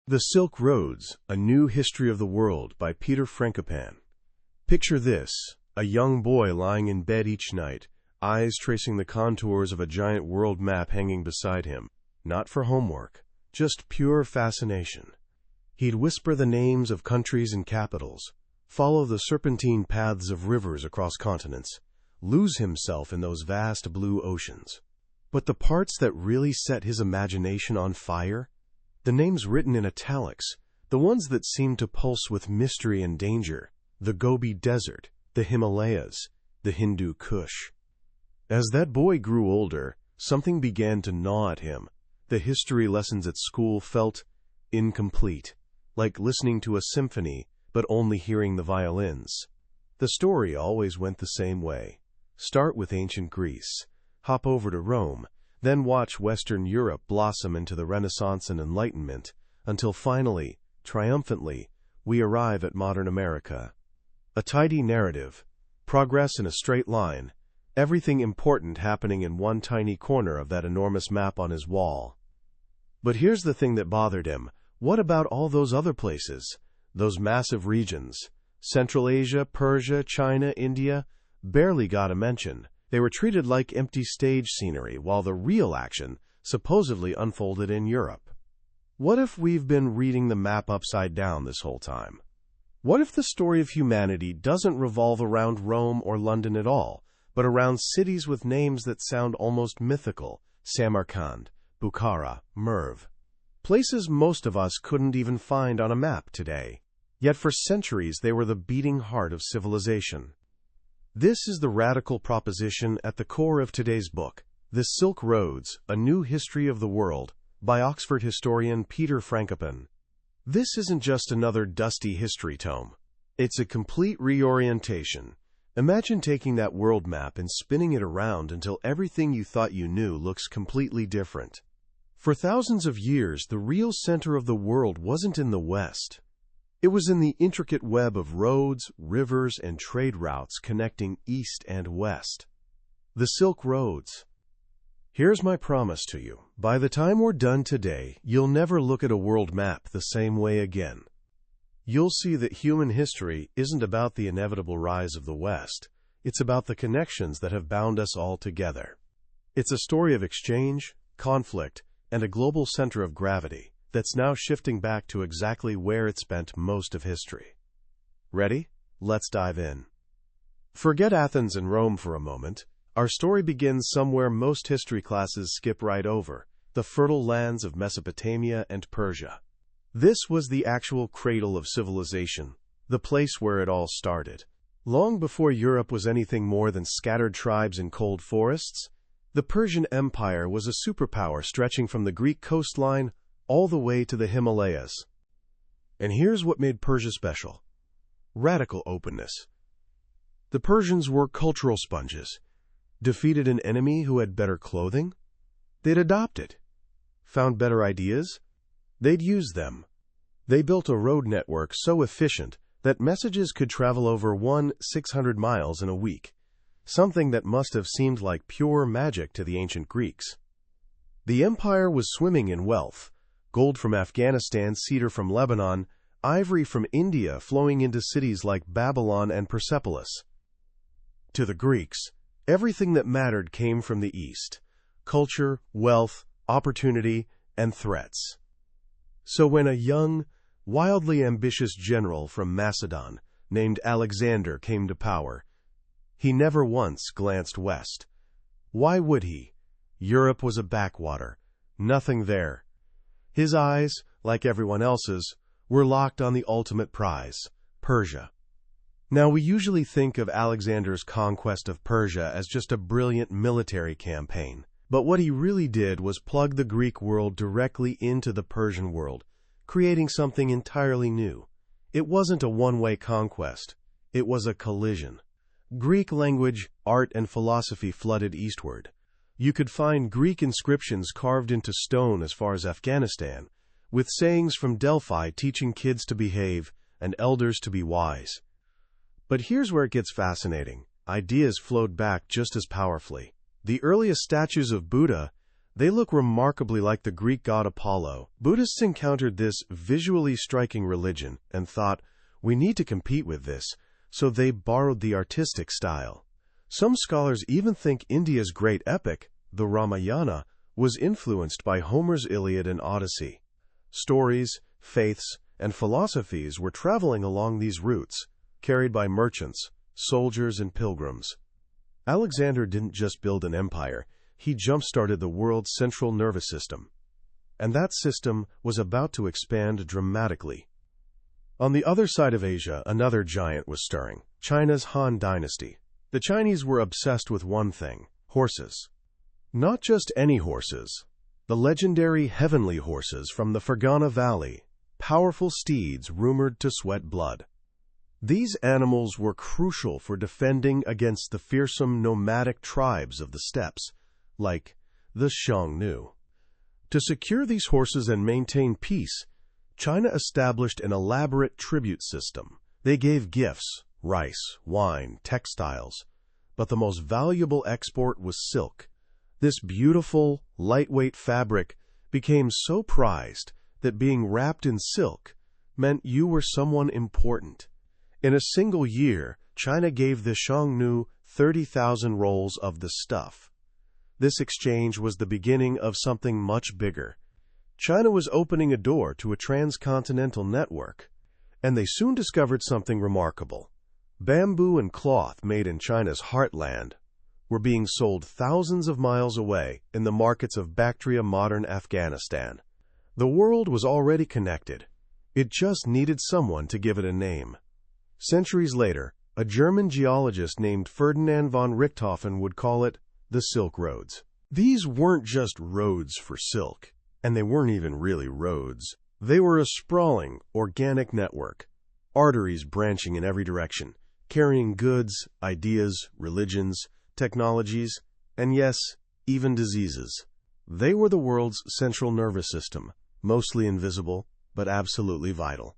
The Silk Roads, A New History of the World by Peter Frankopan. Picture this, a young boy lying in bed each night, eyes tracing the contours of a giant world map hanging beside him. Not for homework, just pure fascination. He'd whisper the names of countries and capitals, follow the serpentine paths of rivers across continents, lose himself in those vast blue oceans. But the parts that really set his imagination on fire? The names written in italics, the ones that seemed to pulse with mystery and danger, the Gobi Desert, the Himalayas, the Hindu Kush. As that boy grew older, something began to gnaw at him. The history lessons at school felt incomplete, like listening to a symphony, but only hearing the violins. The story always went the same way. Start with ancient Greece, hop over to Rome, then watch Western Europe blossom into the Renaissance and Enlightenment, until finally, triumphantly, we arrive at modern America. A tidy narrative, progress in a straight line, everything important happening in one tiny corner of that enormous map on his wall. But here's the thing that bothered him. What about all those other places? Those massive regions? Central Asia, Persia, China, India? Barely got a mention. They were treated like empty stage scenery, while the real action supposedly unfolded in Europe. What if we've been reading the map upside down this whole time? What if the story of humanity doesn't revolve around Rome or London at all, but around cities with names that sound almost mythical? Samarkand, Bukhara, Merv. Places most of us couldn't even find on a map today. Yet for centuries they were the beating heart of civilization. This is the radical proposition at the core of today's book, The Silk Roads, A New History of the World, by Oxford historian Peter Frankopan. This isn't just another dusty history tome. It's a complete reorientation. Imagine taking that world map and spinning it around until everything you thought you knew looks completely different. For thousands of years, the real center of the world wasn't in the West. It was in the intricate web of roads, rivers, and trade routes connecting East and West. The Silk Roads. Here's my promise to you. By the time we're done today, you'll never look at a world map the same way again. You'll see that human history isn't about the inevitable rise of the West. It's about the connections that have bound us all together. It's a story of exchange, conflict, and a global center of gravity that's now shifting back to exactly where it spent most of history. Ready? Let's dive in. Forget Athens and Rome for a moment. Our story begins somewhere most history classes skip right over, the fertile lands of Mesopotamia and Persia. This was the actual cradle of civilization, the place where it all started. Long before Europe was anything more than scattered tribes in cold forests, the Persian Empire was a superpower stretching from the Greek coastline all the way to the Himalayas. And here's what made Persia special: radical openness. The Persians were cultural sponges. Defeated an enemy who had better clothing? They'd adopt it. Found better ideas? They'd use them. They built a road network so efficient that messages could travel over 600 miles in a week, something that must have seemed like pure magic to the ancient Greeks. The empire was swimming in wealth. Gold from Afghanistan, cedar from Lebanon, ivory from India flowing into cities like Babylon and Persepolis. To the Greeks, everything that mattered came from the East: culture, wealth, opportunity, and threats. So when a young, wildly ambitious general from Macedon named Alexander came to power, he never once glanced west. Why would he? Europe was a backwater, nothing there. His eyes, like everyone else's, were locked on the ultimate prize, Persia. Now, we usually think of Alexander's conquest of Persia as just a brilliant military campaign. But what he really did was plug the Greek world directly into the Persian world, creating something entirely new. It wasn't a one-way conquest. It was a collision. Greek language, art, and philosophy flooded eastward. You could find Greek inscriptions carved into stone as far as Afghanistan, with sayings from Delphi teaching kids to behave and elders to be wise. But here's where it gets fascinating. Ideas flowed back just as powerfully. The earliest statues of Buddha, They look remarkably like the Greek god Apollo. Buddhists encountered this visually striking religion and thought, we need to compete with this, so they borrowed the artistic style. Some scholars even think India's great epic, the Ramayana, was influenced by Homer's Iliad and Odyssey. Stories, faiths, and philosophies were traveling along these routes, carried by merchants, soldiers, and pilgrims. Alexander didn't just build an empire, he jump-started the world's central nervous system. And that system was about to expand dramatically. On the other side of Asia, another giant was stirring, China's Han Dynasty. The Chinese were obsessed with one thing: horses. Not just any horses. The legendary heavenly horses from the Fergana Valley, powerful steeds rumored to sweat blood. These animals were crucial for defending against the fearsome nomadic tribes of the steppes, like the Xiongnu. To secure these horses and maintain peace, China established an elaborate tribute system. They gave gifts, rice, wine, textiles, but the most valuable export was silk. This beautiful, lightweight fabric became so prized that being wrapped in silk meant you were someone important. In a single year, China gave the Xiongnu 30,000 rolls of the stuff. This exchange was the beginning of something much bigger. China was opening a door to a transcontinental network, and they soon discovered something remarkable. Bamboo and cloth made in China's heartland were being sold thousands of miles away in the markets of Bactria, modern Afghanistan. The world was already connected. It just needed someone to give it a name. Centuries later, a German geologist named Ferdinand von Richthofen would call it the Silk Roads. These weren't just roads for silk, and they weren't even really roads. They were a sprawling, organic network, arteries branching in every direction, carrying goods, ideas, religions, technologies, and yes, even diseases. They were the world's central nervous system, mostly invisible, but absolutely vital.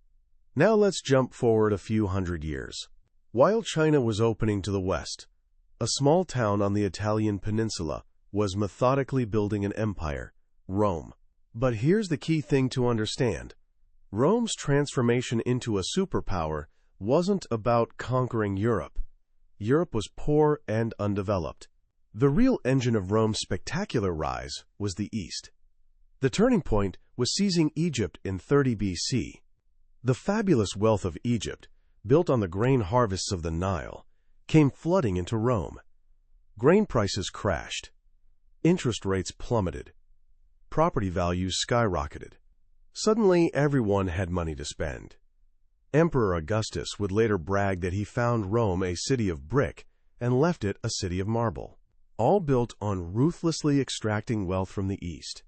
Now let's jump forward a few hundred years. While China was opening to the west, a small town on the Italian peninsula was methodically building an empire, Rome. But here's the key thing to understand. Rome's transformation into a superpower wasn't about conquering Europe. Europe was poor and undeveloped. The real engine of Rome's spectacular rise was the East. The turning point was seizing Egypt in 30 BC. The fabulous wealth of Egypt, built on the grain harvests of the Nile, came flooding into Rome. Grain prices crashed. Interest rates plummeted. Property values skyrocketed. Suddenly, everyone had money to spend. Emperor Augustus would later brag that he found Rome a city of brick and left it a city of marble, all built on ruthlessly extracting wealth from the East.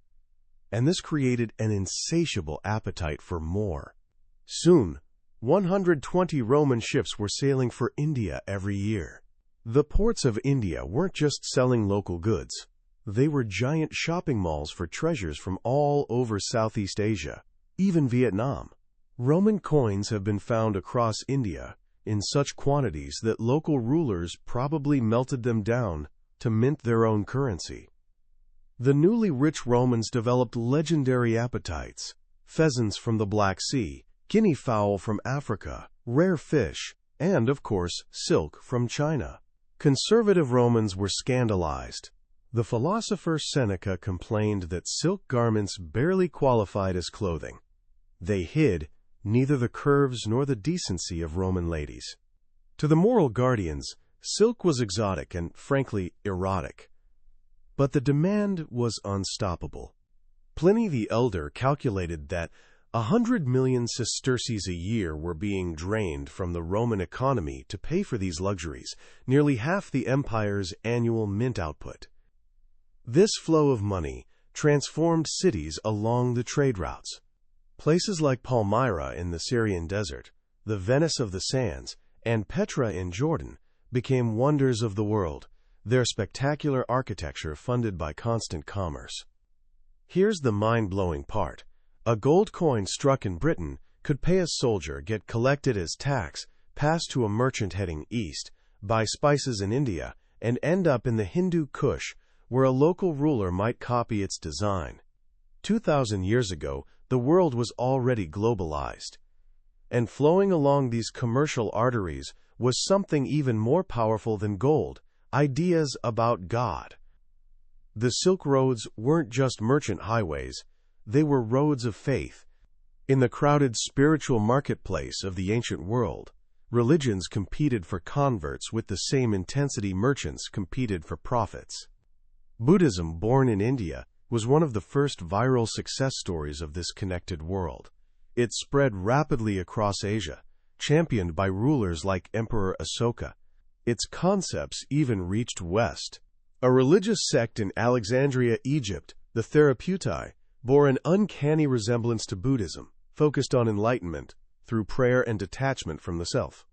And this created an insatiable appetite for more. Soon, 120 Roman ships were sailing for India every year. The ports of India weren't just selling local goods. They were giant shopping malls for treasures from all over Southeast Asia, even Vietnam. Roman coins have been found across India in such quantities that local rulers probably melted them down to mint their own currency. The newly rich Romans developed legendary appetites: pheasants from the Black Sea, guinea fowl from Africa, rare fish, and, of course, silk from China. Conservative Romans were scandalized. The philosopher Seneca complained that silk garments barely qualified as clothing. They hid neither the curves nor the decency of Roman ladies. To the moral guardians, silk was exotic and, frankly, erotic. But the demand was unstoppable. Pliny the Elder calculated that 100 million sesterces a year were being drained from the Roman economy to pay for these luxuries, nearly half the empire's annual mint output. This flow of money transformed cities along the trade routes. Places like Palmyra in the Syrian desert, the Venice of the Sands, and Petra in Jordan became wonders of the world, their spectacular architecture funded by constant commerce. Here's the mind-blowing part. A gold coin struck in Britain could pay a soldier, get collected as tax, pass to a merchant heading east, buy spices in India, and end up in the Hindu Kush, where a local ruler might copy its design. 2,000 years ago, the world was already globalized. And flowing along these commercial arteries was something even more powerful than gold: ideas about God. The Silk Roads weren't just merchant highways, they were roads of faith. In the crowded spiritual marketplace of the ancient world, religions competed for converts with the same intensity merchants competed for profits. Buddhism, born in India, was one of the first viral success stories of this connected world. It spread rapidly across Asia, championed by rulers like Emperor Asoka. Its concepts even reached west. A religious sect in Alexandria, Egypt, the Therapeutae, bore an uncanny resemblance to Buddhism, focused on enlightenment through prayer and detachment from the self.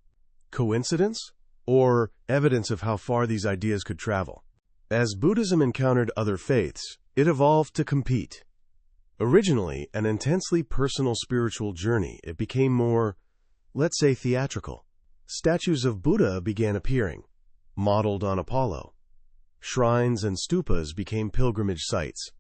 Coincidence? Or evidence of how far these ideas could travel? As Buddhism encountered other faiths, it evolved to compete. Originally an intensely personal spiritual journey, it became more, let's say, theatrical. Statues of Buddha began appearing, modeled on Apollo. Shrines and stupas became pilgrimage sites.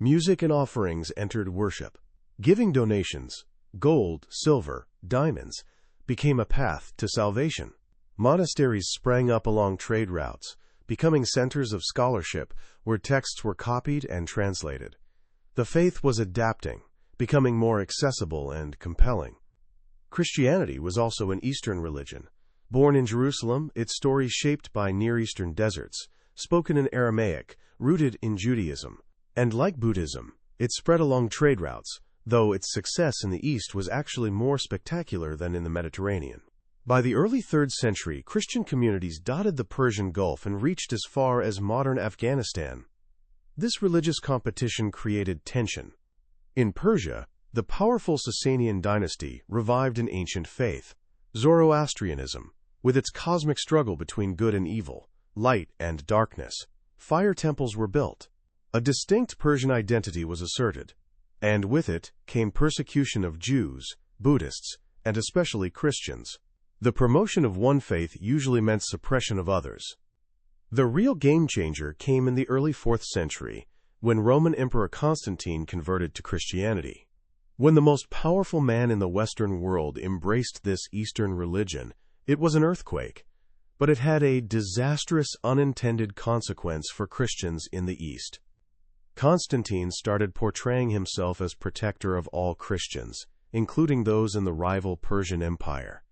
Music and offerings entered worship. Giving donations, gold, silver, diamonds, became a path to salvation. Monasteries sprang up along trade routes, becoming centers of scholarship where texts were copied and translated. The faith was adapting, becoming more accessible and compelling. Christianity was also an Eastern religion. Born in Jerusalem, its story shaped by Near Eastern deserts, spoken in Aramaic, rooted in Judaism. And like Buddhism, it spread along trade routes, though its success in the East was actually more spectacular than in the Mediterranean. By the early 3rd century, Christian communities dotted the Persian Gulf and reached as far as modern Afghanistan. This religious competition created tension. In Persia, the powerful Sasanian dynasty revived an ancient faith, Zoroastrianism, with its cosmic struggle between good and evil, light and darkness. Fire temples were built. A distinct Persian identity was asserted, and with it came persecution of Jews, Buddhists, and especially Christians. The promotion of one faith usually meant suppression of others. The real game-changer came in the early 4th century, when Roman Emperor Constantine converted to Christianity. When the most powerful man in the Western world embraced this Eastern religion, it was an earthquake, but it had a disastrous unintended consequence for Christians in the East. Constantine started portraying himself as protector of all Christians, including those in the rival Persian Empire.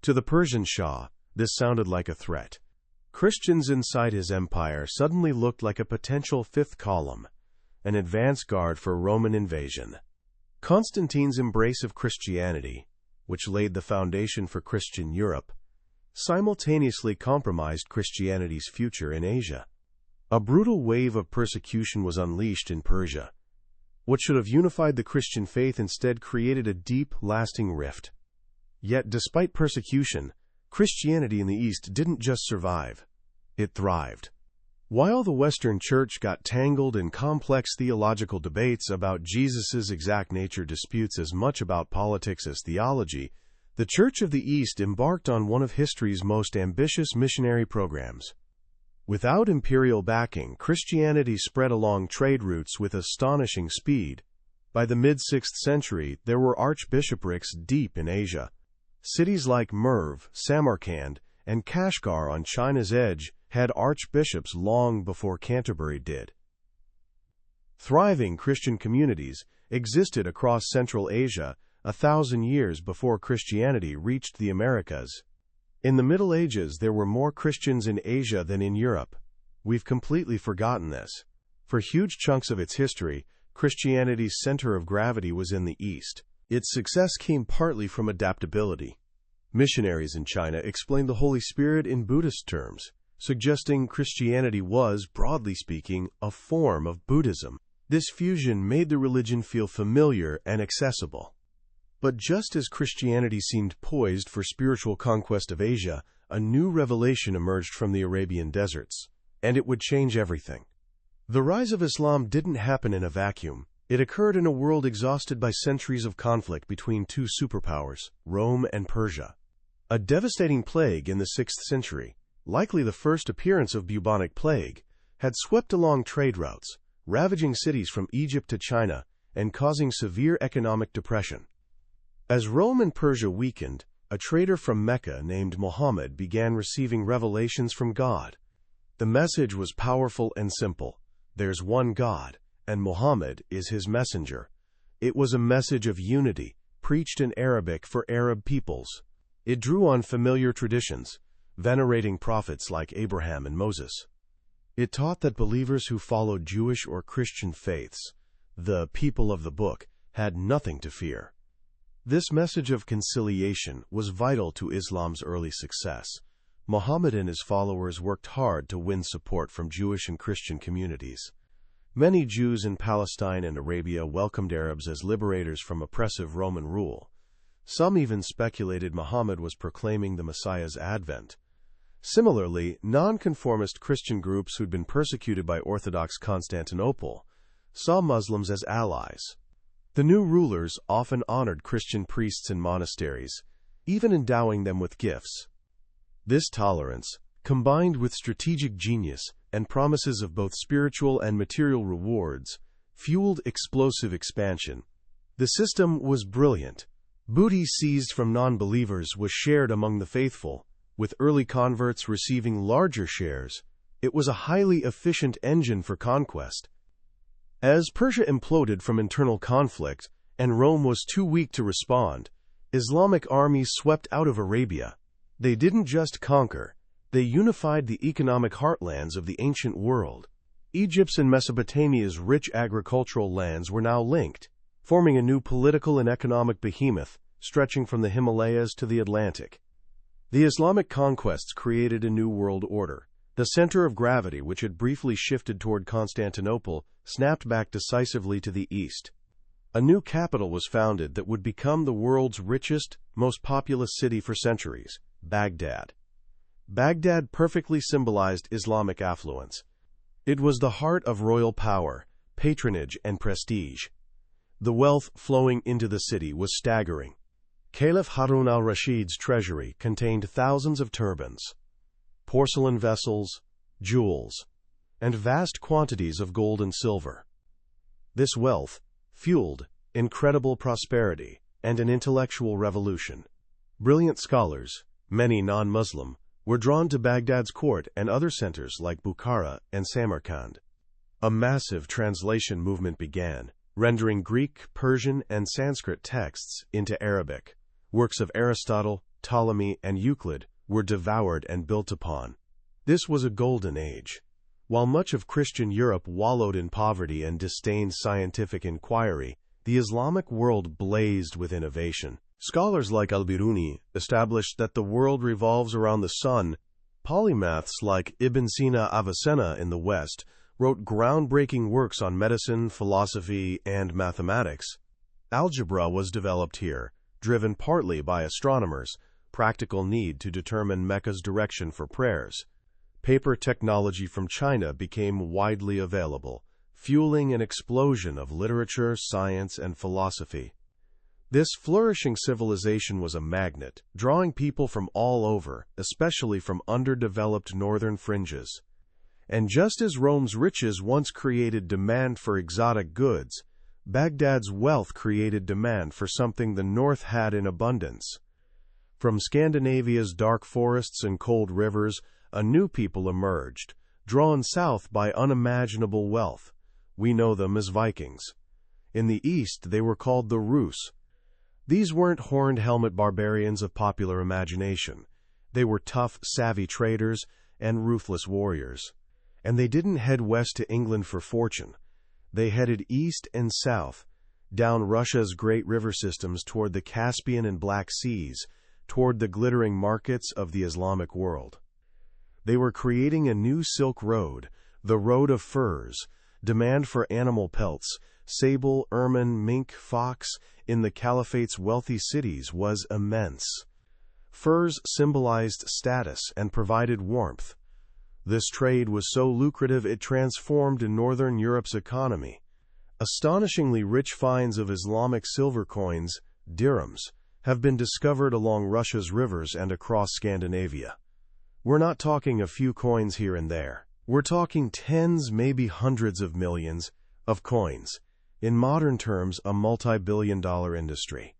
To the Persian Shah, this sounded like a threat. Christians inside his empire suddenly looked like a potential fifth column, an advance guard for Roman invasion. Constantine's embrace of Christianity, which laid the foundation for Christian Europe, simultaneously compromised Christianity's future in Asia. A brutal wave of persecution was unleashed in Persia. What should have unified the Christian faith instead created a deep, lasting rift. Yet, despite persecution, Christianity in the East didn't just survive, it thrived. While the Western Church got tangled in complex theological debates about Jesus' exact nature, disputes as much about politics as theology, the Church of the East embarked on one of history's most ambitious missionary programs. Without imperial backing, Christianity spread along trade routes with astonishing speed. By the mid-6th century, there were archbishoprics deep in Asia. Cities like Merv, Samarkand, and Kashgar on China's edge had archbishops long before Canterbury did. Thriving Christian communities existed across Central Asia 1,000 years before Christianity reached the Americas. In the Middle Ages, there were more Christians in Asia than in Europe. We've completely forgotten this. For huge chunks of its history, Christianity's center of gravity was in the East. Its success came partly from adaptability. Missionaries in China explained the Holy Spirit in Buddhist terms, suggesting Christianity was, broadly speaking, a form of Buddhism. This fusion made the religion feel familiar and accessible. But just as Christianity seemed poised for spiritual conquest of Asia, a new revelation emerged from the Arabian deserts, and it would change everything. The rise of Islam didn't happen in a vacuum. It occurred in a world exhausted by centuries of conflict between two superpowers, Rome and Persia. A devastating plague in the 6th century, likely the first appearance of bubonic plague, had swept along trade routes, ravaging cities from Egypt to China and causing severe economic depression. As Rome and Persia weakened, a trader from Mecca named Muhammad began receiving revelations from God. The message was powerful and simple. There's one God, and Muhammad is his messenger. It was a message of unity, preached in Arabic for Arab peoples. It drew on familiar traditions, venerating prophets like Abraham and Moses. It taught that believers who followed Jewish or Christian faiths, the people of the book, had nothing to fear. This message of conciliation was vital to Islam's early success. Muhammad and his followers worked hard to win support from Jewish and Christian communities. Many Jews in Palestine and Arabia welcomed Arabs as liberators from oppressive Roman rule. Some even speculated Muhammad was proclaiming the Messiah's advent. Similarly, nonconformist Christian groups who'd been persecuted by Orthodox Constantinople saw Muslims as allies. The new rulers often honored Christian priests in monasteries, even endowing them with gifts. This tolerance, combined with strategic genius and promises of both spiritual and material rewards, fueled explosive expansion. The system was brilliant. Booty seized from non-believers was shared among the faithful, with early converts receiving larger shares. It was a highly efficient engine for conquest. As Persia imploded from internal conflict and Rome was too weak to respond, Islamic armies swept out of Arabia. They didn't just conquer, they unified the economic heartlands of the ancient world. Egypt's and Mesopotamia's rich agricultural lands were now linked, forming a new political and economic behemoth stretching from the Himalayas to the Atlantic. The Islamic conquests created a new world order. The center of gravity, which had briefly shifted toward Constantinople, snapped back decisively to the east. A new capital was founded that would become the world's richest, most populous city for centuries, Baghdad. Baghdad perfectly symbolized Islamic affluence. It was the heart of royal power, patronage, and prestige. The wealth flowing into the city was staggering. Caliph Harun al-Rashid's treasury contained thousands of turbans, porcelain vessels, jewels, and vast quantities of gold and silver. This wealth fueled incredible prosperity and an intellectual revolution. Brilliant scholars, many non-Muslim, were drawn to Baghdad's court and other centers like Bukhara and Samarkand. A massive translation movement began, rendering Greek, Persian, and Sanskrit texts into Arabic. Works of Aristotle, Ptolemy, and Euclid were devoured and built upon. This was a golden age. While much of Christian Europe wallowed in poverty and disdained scientific inquiry, the Islamic world blazed with innovation. Scholars like al-Biruni established that the world revolves around the sun. Polymaths like Ibn Sina Avicenna in the West wrote groundbreaking works on medicine, philosophy, and mathematics. Algebra was developed here, driven partly by astronomers' practical need to determine Mecca's direction for prayers. Paper technology from China became widely available, fueling an explosion of literature, science, and philosophy. This flourishing civilization was a magnet, drawing people from all over, especially from underdeveloped northern fringes. And just as Rome's riches once created demand for exotic goods, Baghdad's wealth created demand for something the North had in abundance. From Scandinavia's dark forests and cold rivers, a new people emerged, drawn south by unimaginable wealth. We know them as Vikings. In the east, they were called the Rus. These weren't horned helmet barbarians of popular imagination. They were tough, savvy traders and ruthless warriors. And they didn't head west to England for fortune. They headed east and south, down Russia's great river systems toward the Caspian and Black Seas, toward the glittering markets of the Islamic world. They were creating a new Silk Road, the road of furs. Demand for animal pelts, sable, ermine, mink, fox, in the caliphate's wealthy cities was immense. Furs symbolized status and provided warmth. This trade was so lucrative it transformed northern Europe's economy. Astonishingly rich finds of Islamic silver coins, dirhams, have been discovered along Russia's rivers and across Scandinavia. We're not talking a few coins here and there. We're talking tens, maybe hundreds of millions of coins. In modern terms, a multi-billion-dollar industry.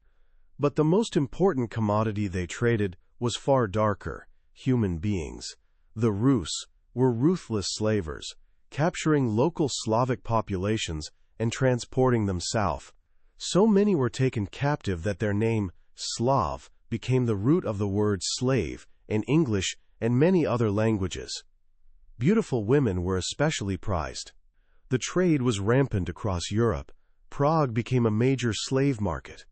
But the most important commodity they traded was far darker: human beings. The Rus were ruthless slavers, capturing local Slavic populations and transporting them south. So many were taken captive that their name, Slav, became the root of the word slave in English and many other languages. Beautiful women were especially prized. The trade was rampant across Europe. Prague became a major slave market.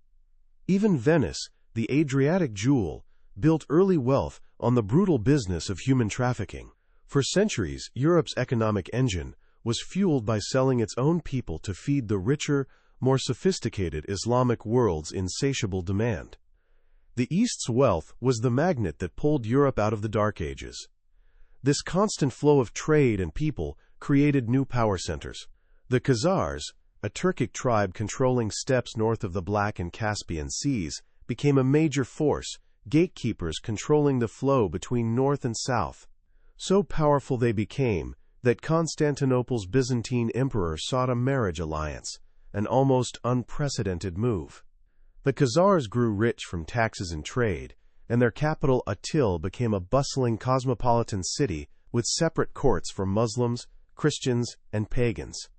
Even Venice, the Adriatic jewel, built early wealth on the brutal business of human trafficking. For centuries, Europe's economic engine was fueled by selling its own people to feed the richer, more sophisticated Islamic world's insatiable demand. The East's wealth was the magnet that pulled Europe out of the Dark Ages. This constant flow of trade and people created new power centers. The Khazars, a Turkic tribe controlling steppes north of the Black and Caspian Seas, became a major force, gatekeepers controlling the flow between north and south. So powerful they became that Constantinople's Byzantine emperor sought a marriage alliance, an almost unprecedented move. The Khazars grew rich from taxes and trade, and their capital Atil became a bustling cosmopolitan city with separate courts for Muslims, Christians, and pagans.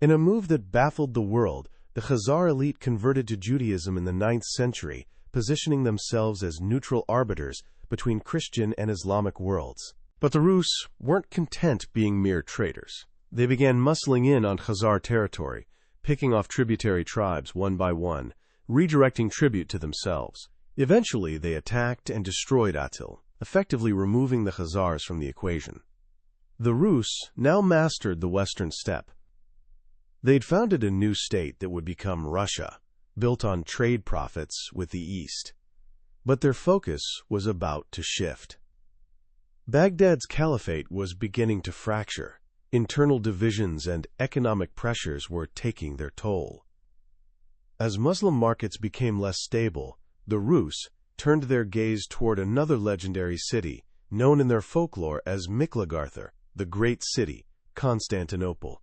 In a move that baffled the world, the Khazar elite converted to Judaism in the 9th century, positioning themselves as neutral arbiters between Christian and Islamic worlds. But the Rus weren't content being mere traders. They began muscling in on Khazar territory, picking off tributary tribes one by one, redirecting tribute to themselves. Eventually, they attacked and destroyed Atil, effectively removing the Khazars from the equation. The Rus now mastered the western steppe. They'd founded a new state that would become Russia, built on trade profits with the East. But their focus was about to shift. Baghdad's caliphate was beginning to fracture. Internal divisions and economic pressures were taking their toll. As Muslim markets became less stable, the Rus turned their gaze toward another legendary city, known in their folklore as Miklagarthar, the Great City, Constantinople.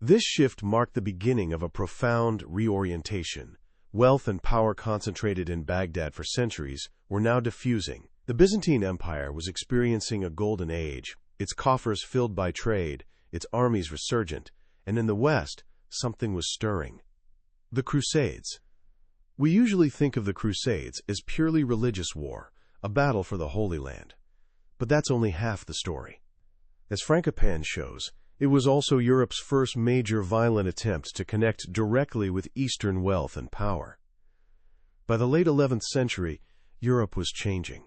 This shift marked the beginning of a profound reorientation. Wealth and power concentrated in Baghdad for centuries were now diffusing. The Byzantine Empire was experiencing a golden age, its coffers filled by trade, its armies resurgent, and in the West, something was stirring. The Crusades. We usually think of the Crusades as purely religious war, a battle for the Holy Land. But that's only half the story. As Frankopan shows, it was also Europe's first major violent attempt to connect directly with Eastern wealth and power. By the late 11th century, Europe was changing.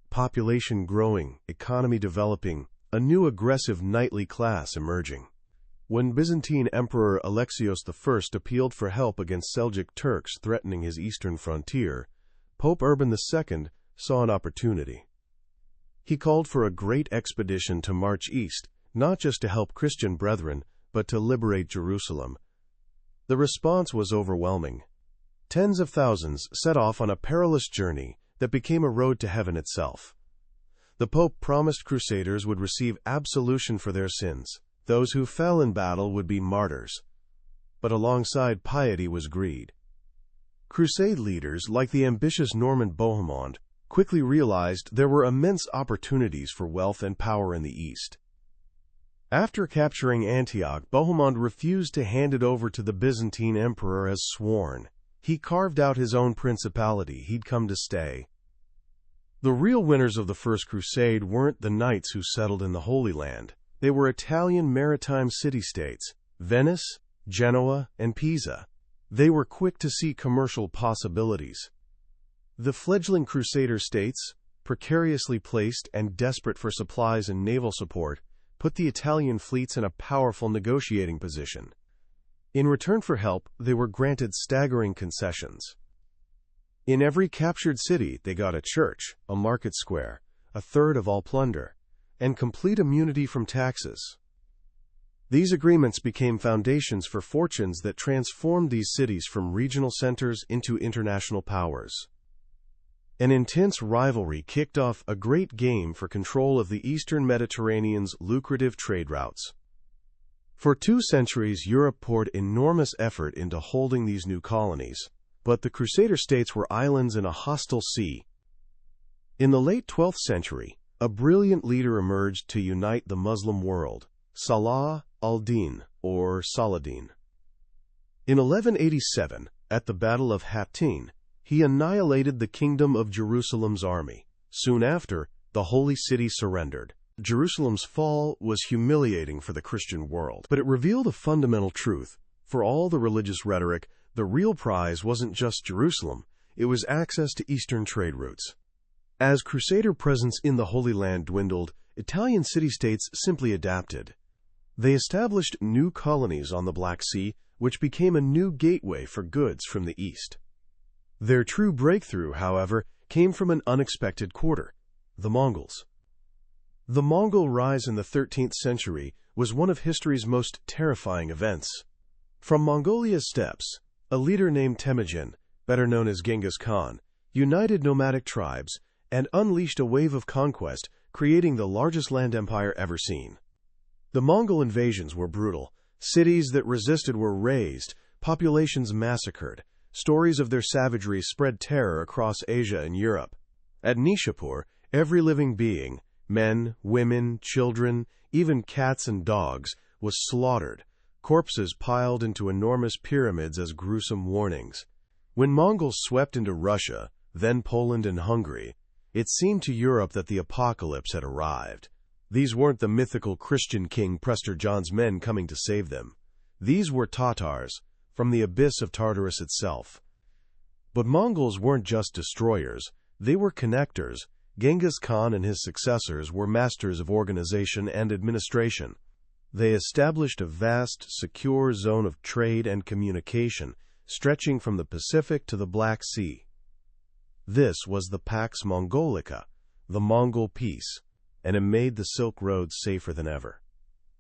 Population growing, economy developing, a new aggressive knightly class emerging. When Byzantine Emperor Alexios I appealed for help against Seljuk Turks threatening his eastern frontier, Pope Urban II saw an opportunity. He called for a great expedition to march east, not just to help Christian brethren, but to liberate Jerusalem. The response was overwhelming. Tens of thousands set off on a perilous journey that became a road to heaven itself. The Pope promised crusaders would receive absolution for their sins. Those who fell in battle would be martyrs. But alongside piety was greed. Crusade leaders, like the ambitious Norman Bohemond, quickly realized there were immense opportunities for wealth and power in the East. After capturing Antioch, Bohemond refused to hand it over to the Byzantine emperor as sworn. He carved out his own principality. He'd come to stay. The real winners of the First Crusade weren't the knights who settled in the Holy Land. They were Italian maritime city-states, Venice, Genoa, and Pisa. They were quick to see commercial possibilities. The fledgling Crusader states, precariously placed and desperate for supplies and naval support, put the Italian fleets in a powerful negotiating position. In return for help, they were granted staggering concessions. In every captured city, they got a church, a market square, a third of all plunder, and complete immunity from taxes. These agreements became foundations for fortunes that transformed these cities from regional centers into international powers. An intense rivalry kicked off a great game for control of the eastern Mediterranean's lucrative trade routes. For 2 centuries, Europe poured enormous effort into holding these new colonies, but the Crusader states were islands in a hostile sea. In the late 12th century, a brilliant leader emerged to unite the Muslim world, Salah al-Din, or Saladin. In 1187, at the Battle of Hattin, he annihilated the Kingdom of Jerusalem's army. Soon after, the Holy City surrendered. Jerusalem's fall was humiliating for the Christian world, but it revealed a fundamental truth. For all the religious rhetoric, the real prize wasn't just Jerusalem, it was access to eastern trade routes. As Crusader presence in the Holy Land dwindled, Italian city-states simply adapted. They established new colonies on the Black Sea, which became a new gateway for goods from the east. Their true breakthrough, however, came from an unexpected quarter: the Mongols. The Mongol rise in the 13th century was one of history's most terrifying events. From Mongolia's steppes, a leader named Temujin, better known as Genghis Khan, united nomadic tribes and unleashed a wave of conquest, creating the largest land empire ever seen. The Mongol invasions were brutal. Cities that resisted were razed, populations massacred. Stories of their savagery spread terror across Asia and Europe. At Nishapur, every living being, men, women, children, even cats and dogs, was slaughtered, corpses piled into enormous pyramids as gruesome warnings. When Mongols swept into Russia, then Poland and Hungary, it seemed to Europe that the apocalypse had arrived. These weren't the mythical Christian king Prester John's men coming to save them. These were Tatars, from the abyss of Tartarus itself. But Mongols weren't just destroyers, they were connectors. Genghis Khan and his successors were masters of organization and administration. They established a vast, secure zone of trade and communication, stretching from the Pacific to the Black Sea. This was the Pax Mongolica, the Mongol peace, and it made the Silk Road safer than ever.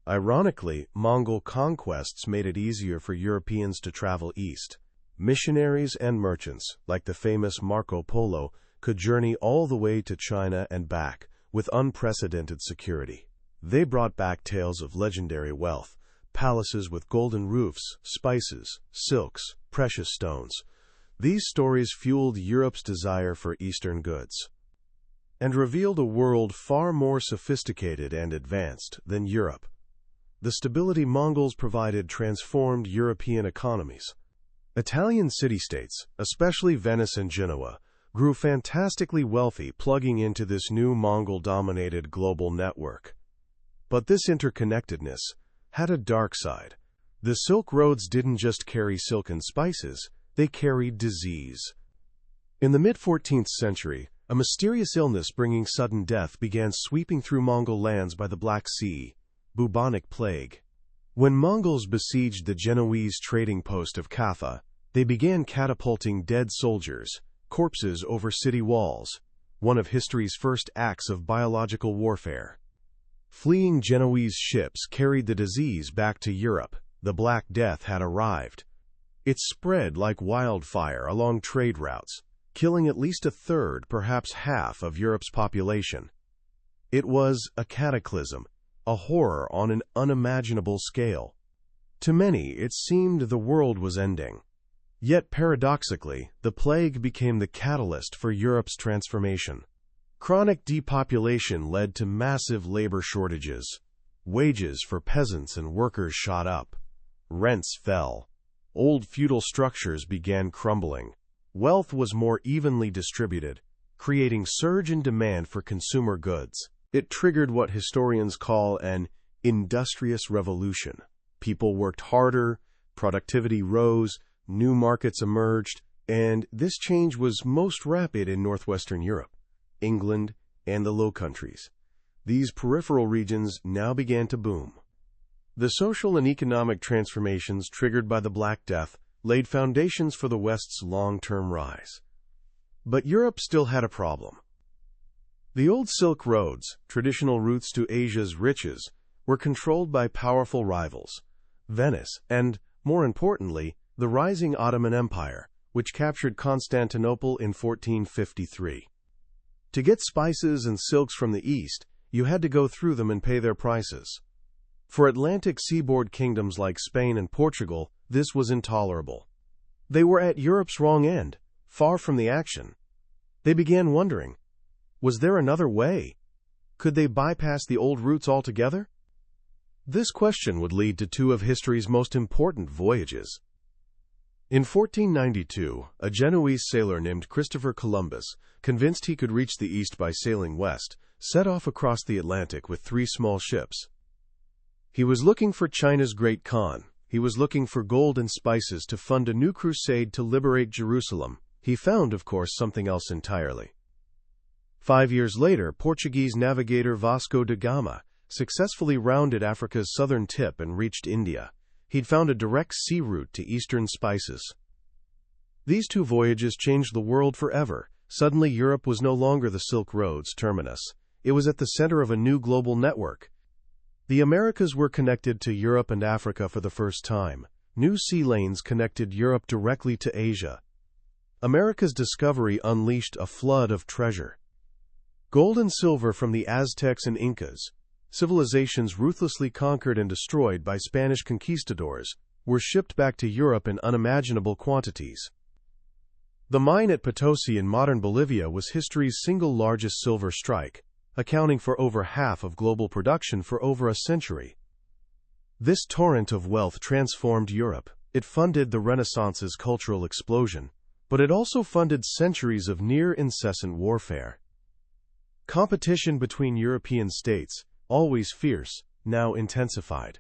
Ironically, Mongol conquests made it easier for Europeans to travel east. Missionaries and merchants, like the famous Marco Polo, could journey all the way to China and back with unprecedented security. They brought back tales of legendary wealth, palaces with golden roofs, spices, silks, precious stones. These stories fueled Europe's desire for Eastern goods and revealed a world far more sophisticated and advanced than Europe. The stability Mongols provided transformed European economies. Italian city-states, especially Venice and Genoa, grew fantastically wealthy plugging into this new Mongol-dominated global network. But this interconnectedness had a dark side. The Silk Roads didn't just carry silk and spices, they carried disease. In the mid-14th century, a mysterious illness bringing sudden death began sweeping through Mongol lands by the Black Sea: bubonic plague. When Mongols besieged the Genoese trading post of Kaffa, they began catapulting dead soldiers, corpses over city walls, one of history's first acts of biological warfare. Fleeing Genoese ships carried the disease back to Europe. The Black Death had arrived. It spread like wildfire along trade routes, killing at least a third, perhaps half, of Europe's population. It was a cataclysm, a horror on an unimaginable scale. To many, it seemed the world was ending. Yet paradoxically, the plague became the catalyst for Europe's transformation. Chronic depopulation led to massive labor shortages. Wages for peasants and workers shot up. Rents fell. Old feudal structures began crumbling. Wealth was more evenly distributed, creating surge in demand for consumer goods. It triggered what historians call an industrious revolution. People worked harder, productivity rose, new markets emerged, and this change was most rapid in northwestern Europe, England, and the Low Countries. These peripheral regions now began to boom. The social and economic transformations triggered by the Black Death laid foundations for the West's long-term rise. But Europe still had a problem. The old Silk Roads, traditional routes to Asia's riches, were controlled by powerful rivals: Venice and, more importantly, the rising Ottoman Empire, which captured Constantinople in 1453. To get spices and silks from the east, you had to go through them and pay their prices. For Atlantic seaboard kingdoms like Spain and Portugal, this was intolerable. They were at Europe's wrong end, far from the action. They began wondering, was there another way? Could they bypass the old routes altogether? This question would lead to two of history's most important voyages. In 1492, a Genoese sailor named Christopher Columbus, convinced he could reach the east by sailing west, set off across the Atlantic with 3 small ships. He was looking for China's Great Khan. He was looking for gold and spices to fund a new crusade to liberate Jerusalem. He found, of course, something else entirely. 5 years later, Portuguese navigator Vasco da Gama successfully rounded Africa's southern tip and reached India. He'd found a direct sea route to eastern spices. These 2 voyages changed the world forever. Suddenly, Europe was no longer the Silk Road's terminus. It was at the center of a new global network. The Americas were connected to Europe and Africa for the first time. New sea lanes connected Europe directly to Asia. America's discovery unleashed a flood of treasure. Gold and silver from the Aztecs and Incas, civilizations ruthlessly conquered and destroyed by Spanish conquistadors, were shipped back to Europe in unimaginable quantities. The mine at Potosi in modern Bolivia was history's single largest silver strike, accounting for over half of global production for over a century. This torrent of wealth transformed Europe. It funded the Renaissance's cultural explosion, but it also funded centuries of near-incessant warfare. Competition between European states, always fierce, now intensified.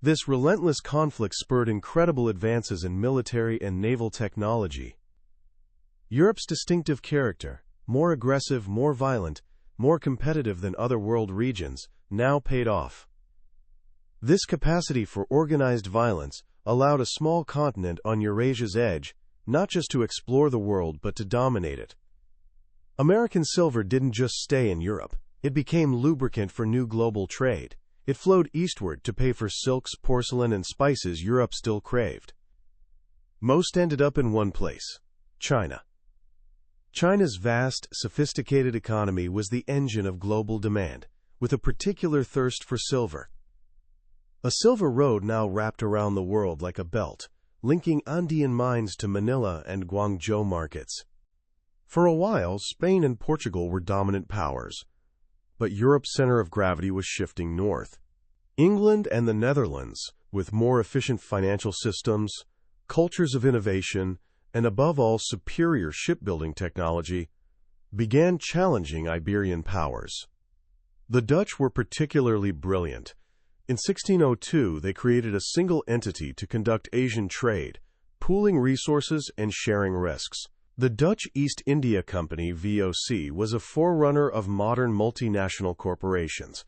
This relentless conflict spurred incredible advances in military and naval technology. Europe's distinctive character, more aggressive, more violent, more competitive than other world regions, now paid off. This capacity for organized violence allowed a small continent on Eurasia's edge not just to explore the world but to dominate it. American silver didn't just stay in Europe. It became lubricant for new global trade. It flowed eastward to pay for silks, porcelain, and spices Europe still craved. Most ended up in one place: China. China's vast, sophisticated economy was the engine of global demand, with a particular thirst for silver. A silver road now wrapped around the world like a belt, linking Andean mines to Manila and Guangzhou markets. For a while, Spain and Portugal were dominant powers, but Europe's center of gravity was shifting north. England and the Netherlands, with more efficient financial systems, cultures of innovation, and above all superior shipbuilding technology, began challenging Iberian powers. The Dutch were particularly brilliant. In 1602, they created a single entity to conduct Asian trade, pooling resources and sharing risks. The Dutch East India Company (VOC) was a forerunner of modern multinational corporations,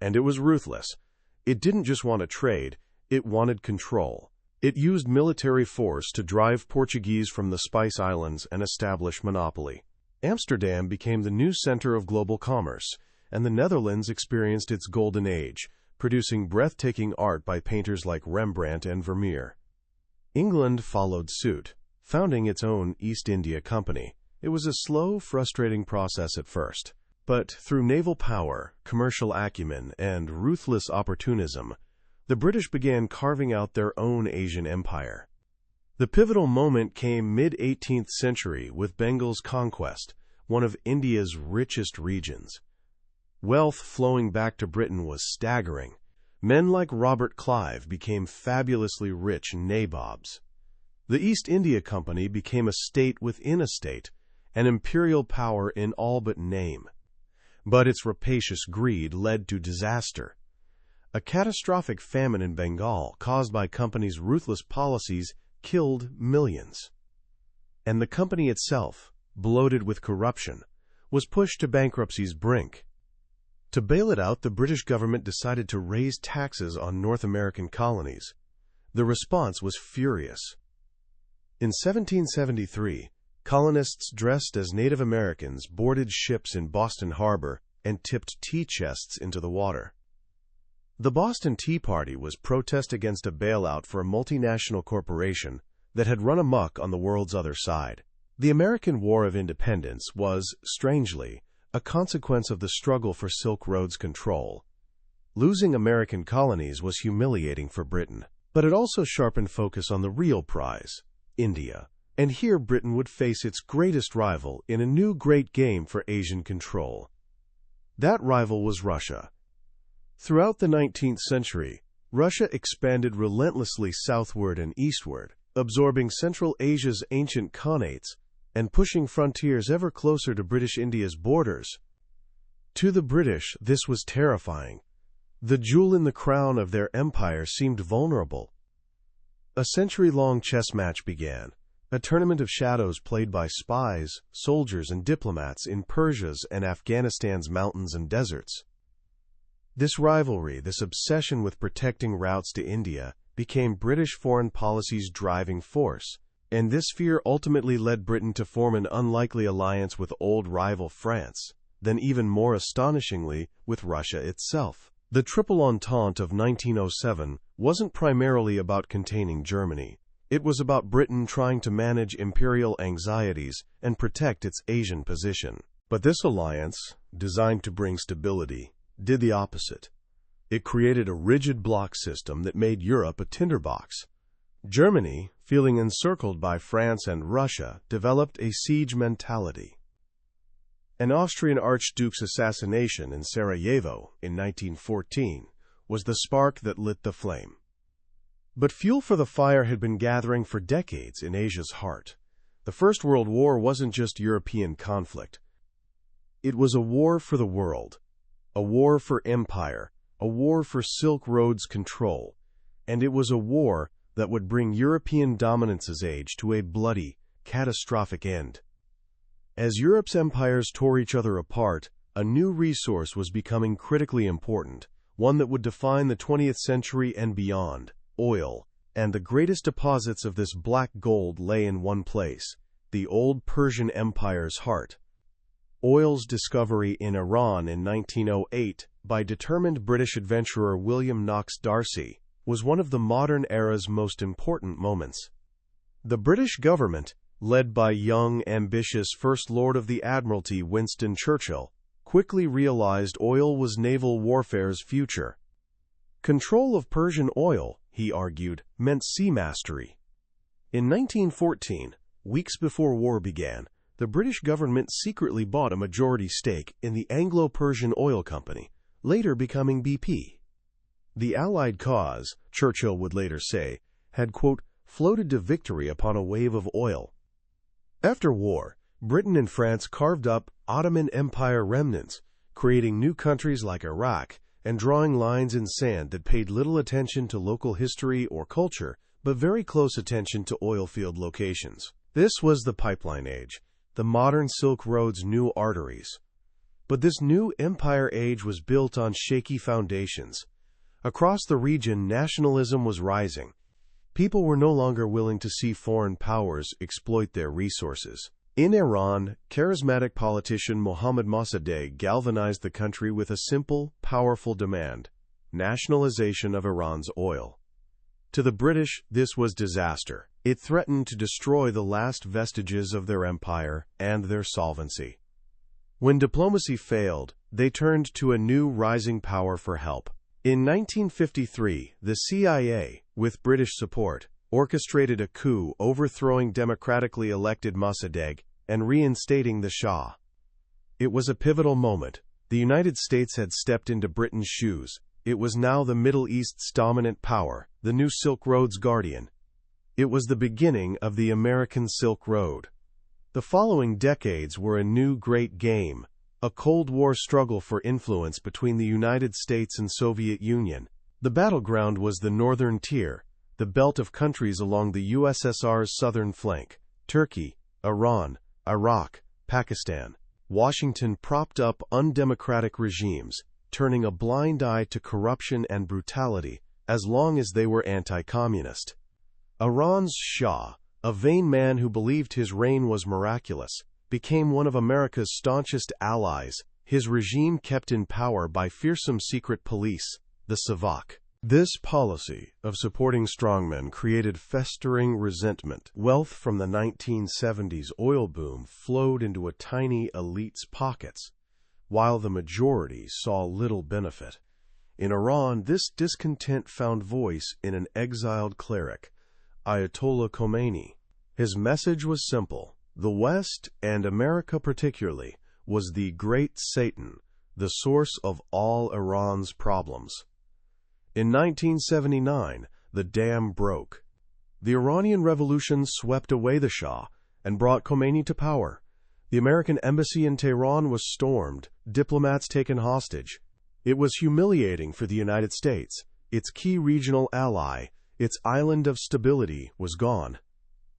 and it was ruthless. It didn't just want to trade, it wanted control. It used military force to drive Portuguese from the Spice Islands and establish monopoly. Amsterdam became the new center of global commerce, and the Netherlands experienced its golden age, producing breathtaking art by painters like Rembrandt and Vermeer. England followed suit, founding its own East India Company. It was a slow, frustrating process at first, but through naval power, commercial acumen, and ruthless opportunism, the British began carving out their own Asian empire. The pivotal moment came mid-18th century with Bengal's conquest, one of India's richest regions. Wealth flowing back to Britain was staggering. Men like Robert Clive became fabulously rich nabobs. The East India Company became a state within a state, an imperial power in all but name. But its rapacious greed led to disaster. A catastrophic famine in Bengal, caused by company's ruthless policies, killed millions. And the company itself, bloated with corruption, was pushed to bankruptcy's brink. To bail it out, the British government decided to raise taxes on North American colonies. The response was furious. In 1773, colonists dressed as Native Americans boarded ships in Boston Harbor and tipped tea chests into the water. The Boston Tea Party was protest against a bailout for a multinational corporation that had run amok on the world's other side. The American War of Independence was, strangely, a consequence of the struggle for Silk Road's control. Losing American colonies was humiliating for Britain, but it also sharpened focus on the real prize, India. And here Britain would face its greatest rival in a new great game for Asian control. That rival was Russia. Throughout the 19th century, Russia expanded relentlessly southward and eastward, absorbing Central Asia's ancient khanates and pushing frontiers ever closer to British India's borders. To the British, this was terrifying. The jewel in the crown of their empire seemed vulnerable. A century-long chess match began, a tournament of shadows played by spies, soldiers, and diplomats in Persia's and Afghanistan's mountains and deserts. This rivalry, this obsession with protecting routes to India, became British foreign policy's driving force, and this fear ultimately led Britain to form an unlikely alliance with old rival France, then even more astonishingly, with Russia itself. The Triple Entente of 1907 wasn't primarily about containing Germany. It was about Britain trying to manage imperial anxieties and protect its Asian position. But this alliance, designed to bring stability, did the opposite. It created a rigid bloc system that made Europe a tinderbox. Germany, feeling encircled by France and Russia, developed a siege mentality. An Austrian archduke's assassination in Sarajevo in 1914 was the spark that lit the flame. But fuel for the fire had been gathering for decades in Asia's heart. The First World War wasn't just European conflict. It was a war for the world, a war for empire, a war for Silk Road's control, and it was a war that would bring European dominance's age to a bloody, catastrophic end. As Europe's empires tore each other apart, a new resource was becoming critically important, one that would define the 20th century and beyond: oil. And the greatest deposits of this black gold lay in one place, the old Persian Empire's heart. Oil's discovery in Iran in 1908 by determined British adventurer William Knox D'Arcy was one of the modern era's most important moments. The British government, led by young, ambitious First Lord of the Admiralty Winston Churchill, quickly realized oil was naval warfare's future. Control of Persian oil, he argued, meant sea mastery. In 1914, weeks before war began, the British government secretly bought a majority stake in the Anglo-Persian Oil Company, later becoming BP. The Allied cause, Churchill would later say, had, quote, floated to victory upon a wave of oil. After war, Britain and France carved up Ottoman Empire remnants, creating new countries like Iraq and drawing lines in sand that paid little attention to local history or culture, but very close attention to oilfield locations. This was the pipeline age, the modern Silk Road's new arteries. But this new empire age was built on shaky foundations. Across the region, nationalism was rising. People were no longer willing to see foreign powers exploit their resources. In Iran, charismatic politician Mohammad Mossadegh galvanized the country with a simple, powerful demand: nationalization of Iran's oil. To the British, this was disaster. It threatened to destroy the last vestiges of their empire and their solvency. When diplomacy failed, they turned to a new rising power for help. In 1953, the CIA, with British support, orchestrated a coup overthrowing democratically elected Mossadegh and reinstating the Shah. It was a pivotal moment. The United States had stepped into Britain's shoes. It was now the Middle East's dominant power, the new Silk Road's guardian. It was the beginning of the American Silk Road. The following decades were a new great game, a Cold War struggle for influence between the United States and Soviet Union. The battleground was the Northern Tier, the belt of countries along the USSR's southern flank: Turkey, Iran, Iraq, Pakistan. Washington propped up undemocratic regimes, turning a blind eye to corruption and brutality, as long as they were anti-communist. Iran's Shah, a vain man who believed his reign was miraculous, became one of America's staunchest allies, his regime kept in power by fearsome secret police, the Savak. This policy of supporting strongmen created festering resentment. Wealth from the 1970s oil boom flowed into a tiny elite's pockets, while the majority saw little benefit. In Iran, this discontent found voice in an exiled cleric, Ayatollah Khomeini. His message was simple. The West, and America particularly, was the great Satan, the source of all Iran's problems. In 1979, the dam broke. The Iranian Revolution swept away the Shah and brought Khomeini to power. The American embassy in Tehran was stormed, diplomats taken hostage. It was humiliating for the United States. Its key regional ally, its island of stability, was gone.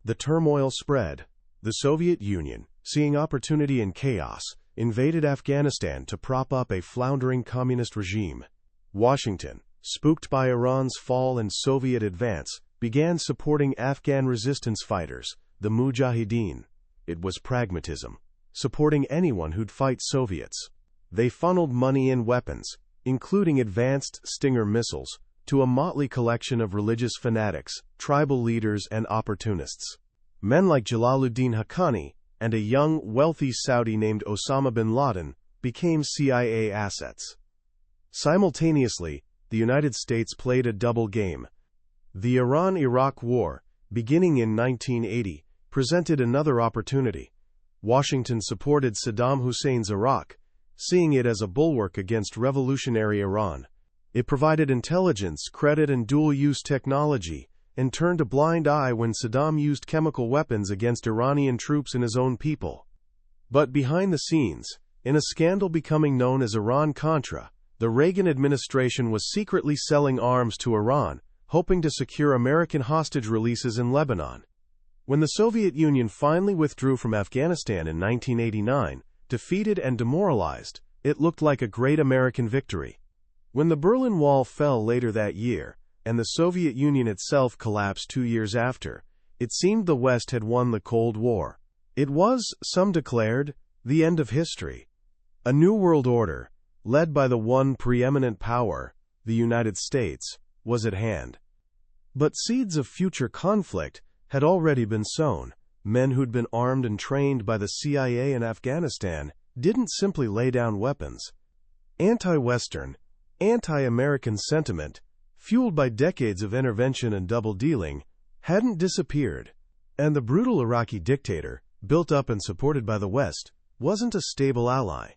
The turmoil spread. The Soviet Union, seeing opportunity in chaos, invaded Afghanistan to prop up a floundering communist regime. Washington, spooked by Iran's fall and Soviet advance, began supporting Afghan resistance fighters, the Mujahideen. It was pragmatism, supporting anyone who'd fight Soviets. They funneled money and weapons, including advanced Stinger missiles, to a motley collection of religious fanatics, tribal leaders, and opportunists. Men like Jalaluddin Haqqani and a young, wealthy Saudi named Osama bin Laden became CIA assets. Simultaneously, the United States played a double game. The Iran-Iraq War, beginning in 1980, presented another opportunity. Washington supported Saddam Hussein's Iraq, seeing it as a bulwark against revolutionary Iran. It provided intelligence, credit, and dual-use technology, and turned a blind eye when Saddam used chemical weapons against Iranian troops and his own people. But behind the scenes, in a scandal becoming known as Iran-Contra, the Reagan administration was secretly selling arms to Iran, hoping to secure American hostage releases in Lebanon. When the Soviet Union finally withdrew from Afghanistan in 1989, defeated and demoralized, it looked like a great American victory. When the Berlin Wall fell later that year, and the Soviet Union itself collapsed 2 years after, it seemed the West had won the Cold War. It was, some declared, the end of history. A new world order, led by the one preeminent power, the United States, was at hand. But seeds of future conflict had already been sown. Men who'd been armed and trained by the CIA in Afghanistan didn't simply lay down weapons. Anti-Western, anti-American sentiment, fueled by decades of intervention and double-dealing, hadn't disappeared. And the brutal Iraqi dictator, built up and supported by the West, wasn't a stable ally.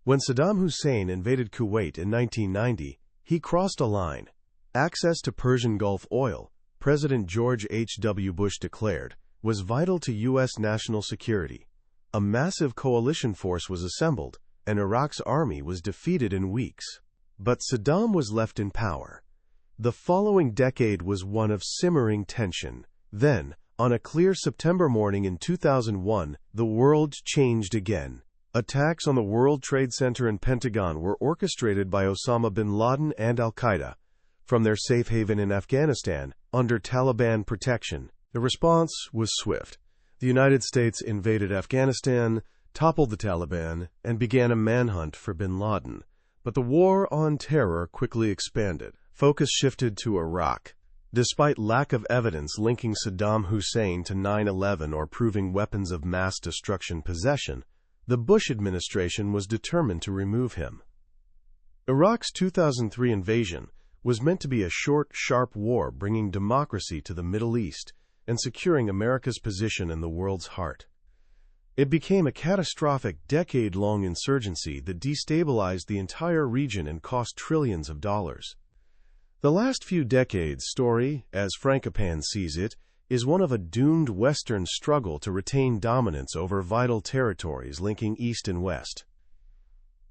When Saddam Hussein invaded Kuwait in 1990, he crossed a line. Access to Persian Gulf oil, President George H.W. Bush declared, was vital to U.S. national security. A massive coalition force was assembled, and Iraq's army was defeated in weeks. But Saddam was left in power. The following decade was one of simmering tension. Then, on a clear September morning in 2001, the world changed again. Attacks on the World Trade Center and Pentagon were orchestrated by Osama bin Laden and al-Qaeda. From their safe haven in Afghanistan, under Taliban protection, the response was swift. The United States invaded Afghanistan, toppled the Taliban, and began a manhunt for bin Laden. But the war on terror quickly expanded. Focus shifted to Iraq. Despite lack of evidence linking Saddam Hussein to 9/11 or proving weapons of mass destruction possession, the Bush administration was determined to remove him. Iraq's 2003 invasion was meant to be a short, sharp war bringing democracy to the Middle East and securing America's position in the world's heart. It became a catastrophic, decade-long insurgency that destabilized the entire region and cost trillions of dollars. The last few decades' story, as Frankopan sees it, is one of a doomed Western struggle to retain dominance over vital territories linking East and West.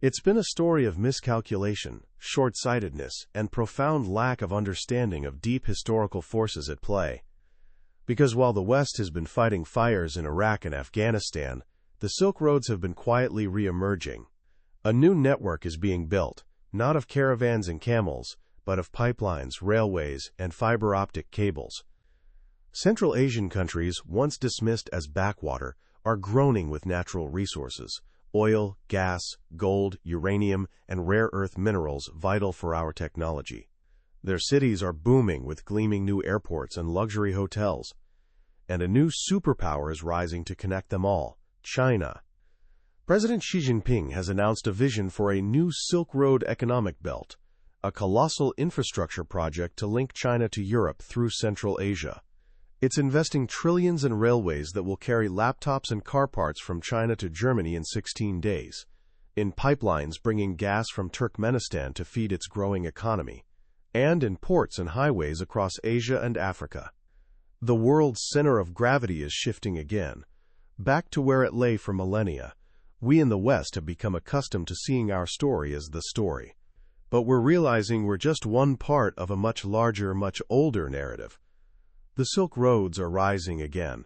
It's been a story of miscalculation, short-sightedness, and profound lack of understanding of deep historical forces at play. Because while the West has been fighting fires in Iraq and Afghanistan, the Silk Roads have been quietly re-emerging. A new network is being built, not of caravans and camels, but of pipelines, railways, and fiber-optic cables. Central Asian countries, once dismissed as backwater, are groaning with natural resources: oil, gas, gold, uranium, and rare earth minerals vital for our technology. Their cities are booming with gleaming new airports and luxury hotels. And a new superpower is rising to connect them all: China. President Xi Jinping has announced a vision for a new Silk Road economic belt, a colossal infrastructure project to link China to Europe through Central Asia. It's investing trillions in railways that will carry laptops and car parts from China to Germany in 16 days, in pipelines bringing gas from Turkmenistan to feed its growing economy, and in ports and highways across Asia and Africa. The world's center of gravity is shifting again, back to where it lay for millennia. We in the West have become accustomed to seeing our story as the story. But we're realizing we're just one part of a much larger, much older narrative. The Silk Roads are rising again.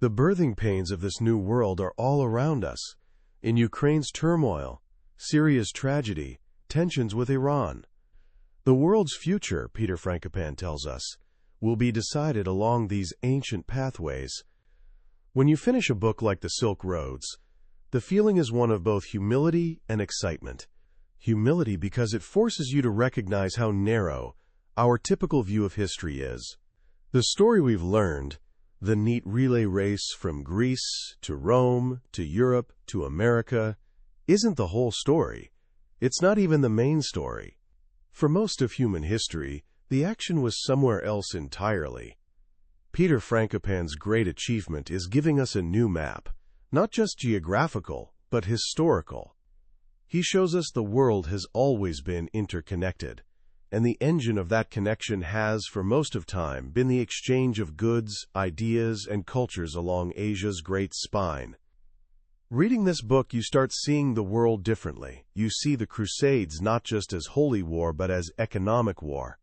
The birthing pains of this new world are all around us. In Ukraine's turmoil, Syria's tragedy, tensions with Iran. The world's future, Peter Frankopan tells us, will be decided along these ancient pathways. When you finish a book like The Silk Roads, the feeling is one of both humility and excitement. Humility because it forces you to recognize how narrow our typical view of history is. The story we've learned, the neat relay race from Greece to Rome to Europe to America, isn't the whole story. It's not even the main story. For most of human history, the action was somewhere else entirely. Peter Frankopan's great achievement is giving us a new map, not just geographical, but historical. He shows us the world has always been interconnected, and the engine of that connection has, for most of time, been the exchange of goods, ideas, and cultures along Asia's great spine. Reading this book, you start seeing the world differently. You see the Crusades not just as holy war, but as economic war.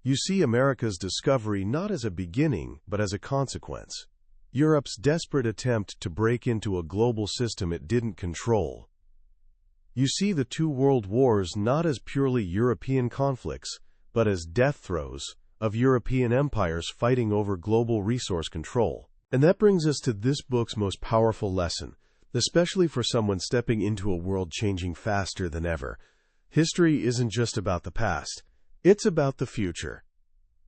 You see America's discovery not as a beginning, but as a consequence. Europe's desperate attempt to break into a global system it didn't control. You see the two world wars not as purely European conflicts, but as death throes of European empires fighting over global resource control. And that brings us to this book's most powerful lesson, especially for someone stepping into a world changing faster than ever. History isn't just about the past, it's about the future.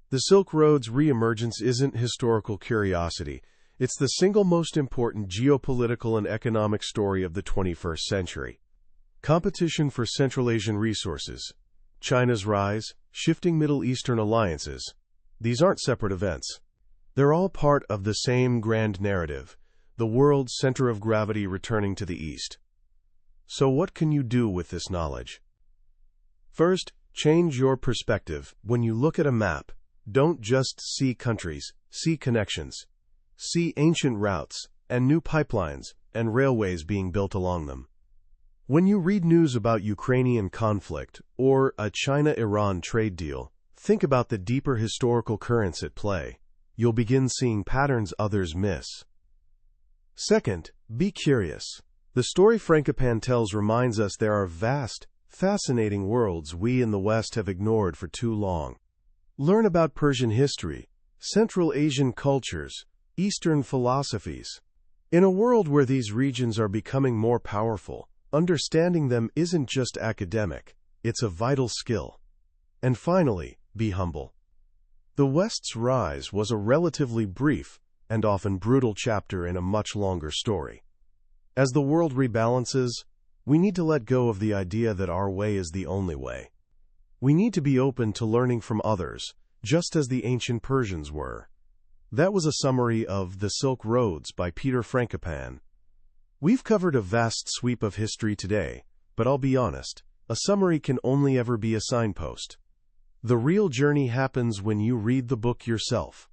The Silk Road's reemergence isn't historical curiosity. It's the single most important geopolitical and economic story of the 21st century. Competition for Central Asian resources, China's rise, shifting Middle Eastern alliances. These aren't separate events. They're all part of the same grand narrative, the world's center of gravity returning to the East. So what can you do with this knowledge? First, change your perspective. When you look at a map, don't just see countries, see connections. See ancient routes, and new pipelines, and railways being built along them. When you read news about Ukrainian conflict, or a China-Iran trade deal, think about the deeper historical currents at play. You'll begin seeing patterns others miss. Second, be curious. The story Frankopan tells reminds us there are vast, fascinating worlds we in the West have ignored for too long. Learn about Persian history, Central Asian cultures, Eastern philosophies. In a world where these regions are becoming more powerful, understanding them isn't just academic, it's a vital skill. And finally, be humble. The West's rise was a relatively brief and often brutal chapter in a much longer story. As the world rebalances, we need to let go of the idea that our way is the only way. We need to be open to learning from others, just as the ancient Persians were. That was a summary of The Silk Roads by Peter Frankopan. We've covered a vast sweep of history today, but I'll be honest, a summary can only ever be a signpost. The real journey happens when you read the book yourself.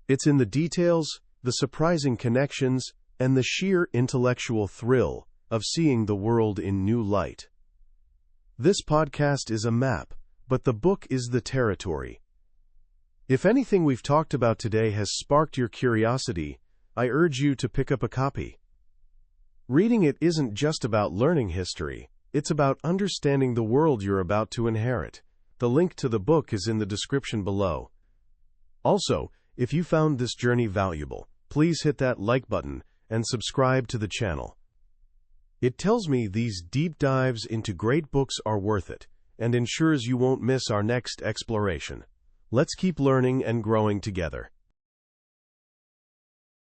It's in the details, the surprising connections, and the sheer intellectual thrill of seeing the world in new light. This podcast is a map, but the book is the territory. If anything we've talked about today has sparked your curiosity, I urge you to pick up a copy. Reading it isn't just about learning history, it's about understanding the world you're about to inherit. The link to the book is in the description below. Also, if you found this journey valuable, please hit that like button and subscribe to the channel. It tells me these deep dives into great books are worth it, and ensures you won't miss our next exploration. Let's keep learning and growing together.